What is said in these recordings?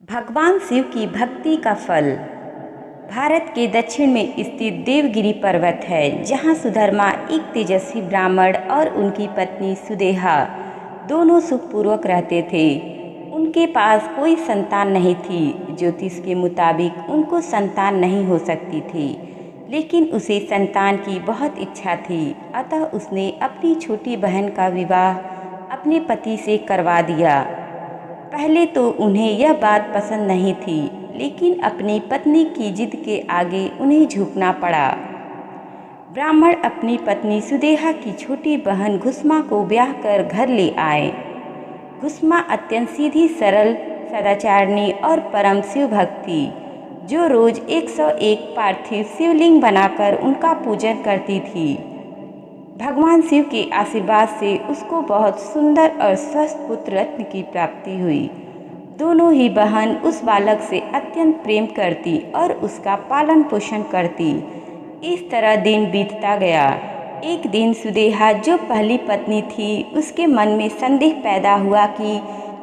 भगवान शिव की भक्ति का फल। भारत के दक्षिण में स्थित देवगिरी पर्वत है, जहाँ सुधर्मा एक तेजस्वी ब्राह्मण और उनकी पत्नी सुदेहा दोनों सुखपूर्वक रहते थे। उनके पास कोई संतान नहीं थी। ज्योतिष के मुताबिक उनको संतान नहीं हो सकती थी, लेकिन उसे संतान की बहुत इच्छा थी। अतः उसने अपनी छोटी बहन का विवाह अपने पति से करवा दिया। पहले तो उन्हें यह बात पसंद नहीं थी, लेकिन अपनी पत्नी की जिद के आगे उन्हें झुकना पड़ा। ब्राह्मण अपनी पत्नी सुदेहा की छोटी बहन घुसमा को ब्याह कर घर ले आए। घुसमा अत्यंत सीधी, सरल, सदाचारिणी और परम शिव भक्त थी, जो रोज 101 पार्थिव शिवलिंग बनाकर उनका पूजन करती थी। भगवान शिव के आशीर्वाद से उसको बहुत सुंदर और स्वस्थ पुत्र रत्न की प्राप्ति हुई। दोनों ही बहन उस बालक से अत्यंत प्रेम करती और उसका पालन पोषण करती। इस तरह दिन बीतता गया। एक दिन सुदेहा, जो पहली पत्नी थी, उसके मन में संदेह पैदा हुआ कि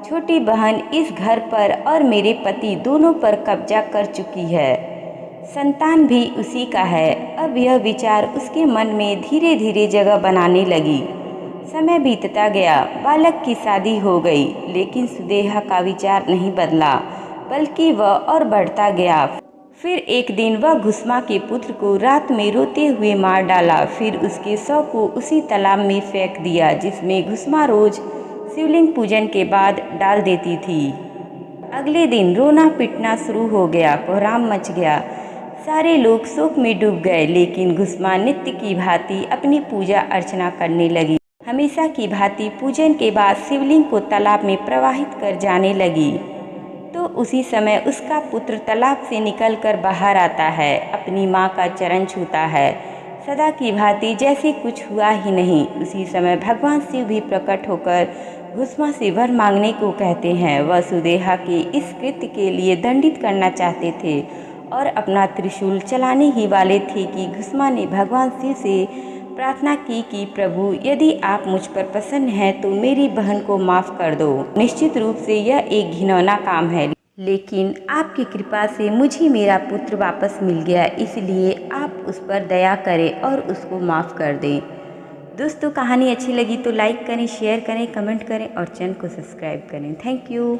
छोटी बहन इस घर पर और मेरे पति दोनों पर कब्जा कर चुकी है। संतान भी उसी का है। अब यह विचार उसके मन में धीरे धीरे जगह बनाने लगी। समय बीतता गया, बालक की शादी हो गई, लेकिन सुदेहा का विचार नहीं बदला, बल्कि वह और बढ़ता गया। फिर एक दिन वह घुसमा के पुत्र को रात में रोते हुए मार डाला। फिर उसके शव को उसी तालाब में फेंक दिया, जिसमें घुसमा रोज शिवलिंग पूजन के बाद डाल देती थी। अगले दिन रोना पिटना शुरू हो गया, कोहराम मच गया। सारे लोग शोक में डूब गए, लेकिन घुसमा नित्य की भांति अपनी पूजा अर्चना करने लगी। हमेशा की भांति पूजन के बाद शिवलिंग को तालाब में प्रवाहित कर जाने लगी। तो उसी समय उसका पुत्र तालाब से निकलकर बाहर आता है, अपनी माँ का चरण छूता है, सदा की भांति जैसे कुछ हुआ ही नहीं। उसी समय भगवान शिव भी प्रकट होकर घुसमा से वर मांगने को कहते हैं। वह सुदेहा के इस कृत्य के लिए दंडित करना चाहते थे और अपना त्रिशूल चलाने ही वाले थे कि घुसमा ने भगवान शिव से प्रार्थना की कि प्रभु, यदि आप मुझ पर प्रसन्न हैं तो मेरी बहन को माफ़ कर दो। निश्चित रूप से यह एक घिनौना काम है, लेकिन आपकी कृपा से मुझे मेरा पुत्र वापस मिल गया, इसलिए आप उस पर दया करें और उसको माफ़ कर दें। दोस्तों, कहानी अच्छी लगी तो लाइक करें, शेयर करें, कमेंट करें और चैनल को सब्सक्राइब करें। Thank you.